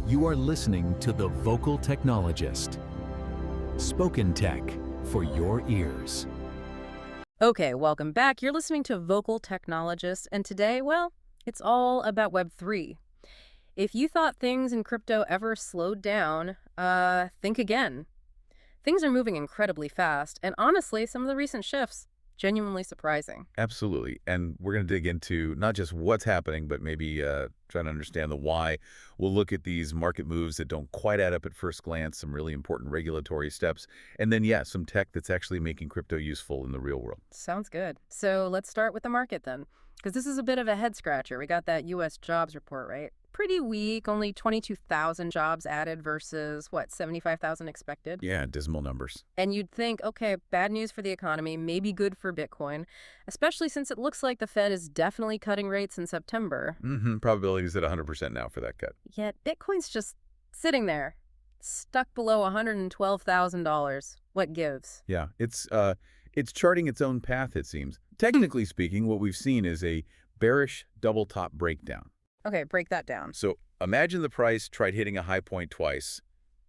You are listening to The Vocal Technologist. Spoken tech for your ears. Okay, welcome back. You're listening to Vocal Technologist, and today, well, it's all about Web3. If you thought things in crypto ever slowed down, think again. Things are moving incredibly fast, and honestly, some of the recent shifts, genuinely surprising. Absolutely. And we're going to dig into not just what's happening, but maybe trying to understand the why. We'll look at these market moves that don't quite add up at first glance, some really important regulatory steps, and then, yeah, some tech that's actually making crypto useful in the real world. Sounds good. So let's start with the market then, because this is a bit of a head-scratcher. We got that U.S. jobs report, right? Pretty weak, only 22,000 jobs added versus, 75,000 expected? Yeah, dismal numbers. And you'd think, okay, bad news for the economy, maybe good for Bitcoin, especially since it looks like the Fed is definitely cutting rates in September. Probability's at 100% now for that cut. Yet Bitcoin's just sitting there, stuck below $112,000. What gives? Yeah, it's charting its own path, it seems. Technically speaking, what we've seen is a bearish double top breakdown. Okay, break that down. So imagine the price tried hitting a high point twice,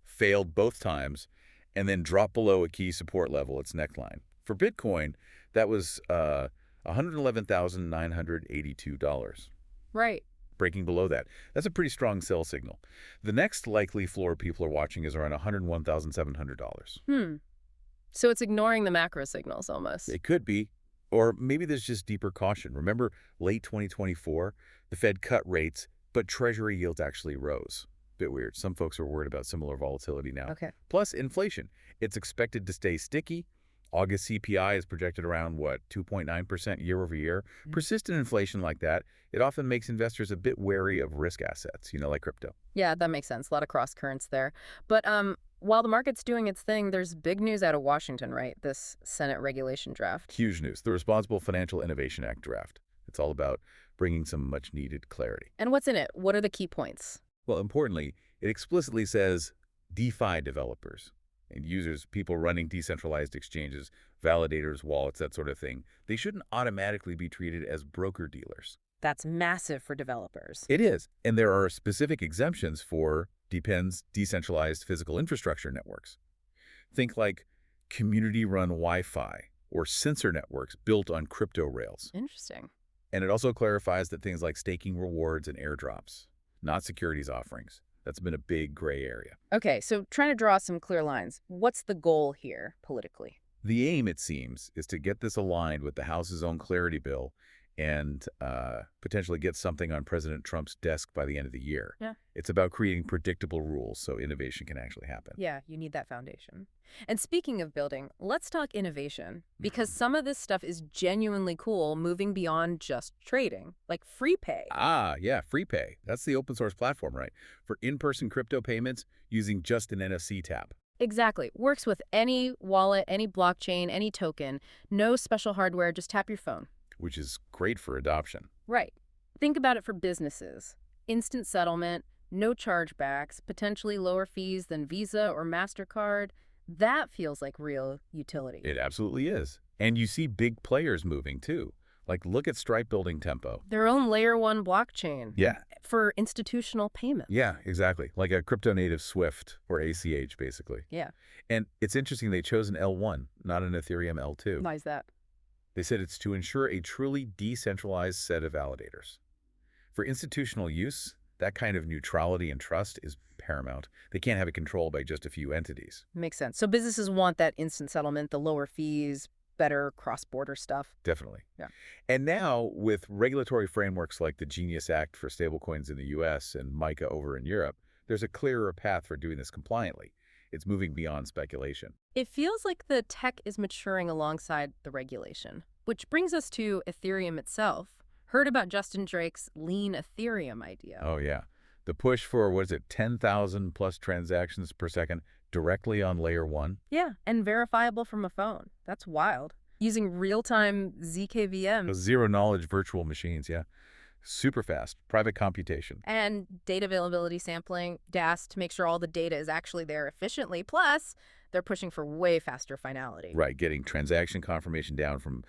failed both times, and then dropped below a key support level, its neckline. For Bitcoin, that was $111,982. Right. Breaking below that. That's a pretty strong sell signal. The next likely floor people are watching is around $101,700. So it's ignoring the macro signals almost. It could be. Or maybe there's just deeper caution. Remember late 2024, the Fed cut rates, but Treasury yields actually rose. Bit weird. Some folks are worried about similar volatility now. Okay. Plus inflation. It's expected to stay sticky. August CPI is projected around, 2.9% year over year. Persistent inflation like that, it often makes investors a bit wary of risk assets, like crypto. Yeah, that makes sense. A lot of cross currents there. But while the market's doing its thing, there's big news out of Washington, right? This Senate regulation draft. Huge news. The Responsible Financial Innovation Act draft. It's all about bringing some much-needed clarity. And what's in it? What are the key points? Well, importantly, it explicitly says DeFi developers and users, people running decentralized exchanges, validators, wallets, that sort of thing, they shouldn't automatically be treated as broker-dealers. That's massive for developers. It is. And there are specific exemptions for DePINs, decentralized physical infrastructure networks. Think like community-run Wi-Fi or sensor networks built on crypto rails. Interesting. And it also clarifies that things like staking rewards and airdrops, not securities offerings. That's been a big gray area. Okay, so trying to draw some clear lines. What's the goal here politically? The aim, it seems, is to get this aligned with the House's own clarity bill and potentially get something on President Trump's desk by the end of the year. Yeah. It's about creating predictable rules so innovation can actually happen. Yeah, you need that foundation. And speaking of building, let's talk innovation, because some of this stuff is genuinely cool, moving beyond just trading, like FreePay. Ah, yeah, FreePay. That's the open source platform, right? For in-person crypto payments using just an NFC tap. Exactly. Works with any wallet, any blockchain, any token. No special hardware, just tap your phone. Which is great for adoption. Right. Think about it for businesses. Instant settlement, no chargebacks, potentially lower fees than Visa or MasterCard. That feels like real utility. It absolutely is. And you see big players moving too. Like look at Stripe building Tempo. Their own layer 1 blockchain. Yeah. For institutional payments. Yeah, exactly. Like a crypto native Swift or ACH basically. Yeah. And it's interesting they chose an L1, not an Ethereum L2. Why is that? They said it's to ensure a truly decentralized set of validators. For institutional use, that kind of neutrality and trust is paramount. They can't have it controlled by just a few entities. Makes sense. So businesses want that instant settlement, the lower fees, better cross-border stuff. Definitely. Yeah. And now, with regulatory frameworks like the Genius Act for stablecoins in the U.S. and MiCA over in Europe, there's a clearer path for doing this compliantly. It's moving beyond speculation. It feels like the tech is maturing alongside the regulation, which brings us to Ethereum itself. Heard about Justin Drake's lean Ethereum idea. Oh, yeah. The push for, 10,000 plus transactions per second directly on layer 1? Yeah, and verifiable from a phone. That's wild. Using real-time ZKVM. Those zero-knowledge virtual machines, yeah. Super fast, private computation. And data availability sampling, DAS, to make sure all the data is actually there efficiently. Plus, they're pushing for way faster finality. Right, getting transaction confirmation down from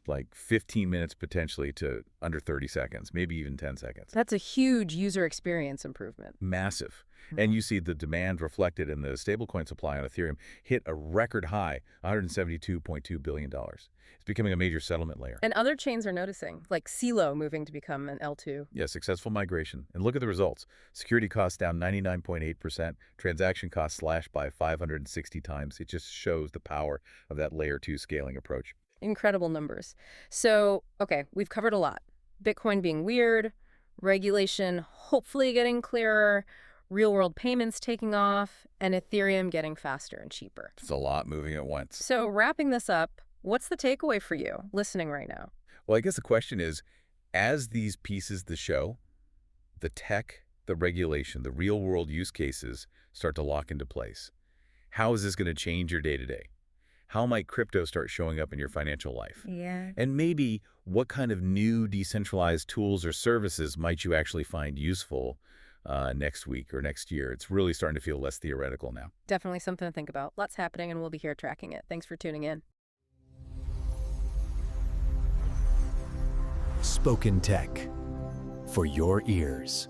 like 15 minutes potentially to under 30 seconds, maybe even 10 seconds. That's a huge user experience improvement. Massive. And you see the demand reflected in the stablecoin supply on Ethereum hit a record high, $172.2 billion. It's becoming a major settlement layer. And other chains are noticing, like CELO moving to become an L2. Yeah, successful migration. And look at the results. Security costs down 99.8%, transaction costs slashed by 560 times. It just shows the power of that layer 2 scaling approach. Incredible numbers. So, okay, we've covered a lot. Bitcoin being weird, regulation hopefully getting clearer, real-world payments taking off, and Ethereum getting faster and cheaper. It's a lot moving at once. So wrapping this up, what's the takeaway for you listening right now? Well, I guess the question is, as these pieces the show, the tech, the regulation, the real-world use cases start to lock into place, how is this going to change your day-to-day? How might crypto start showing up in your financial life? Yeah. And maybe what kind of new decentralized tools or services might you actually find useful next week or next year? It's really starting to feel less theoretical now. Definitely something to think about. Lots happening, and we'll be here tracking it. Thanks for tuning in. Spoken Tech for your ears.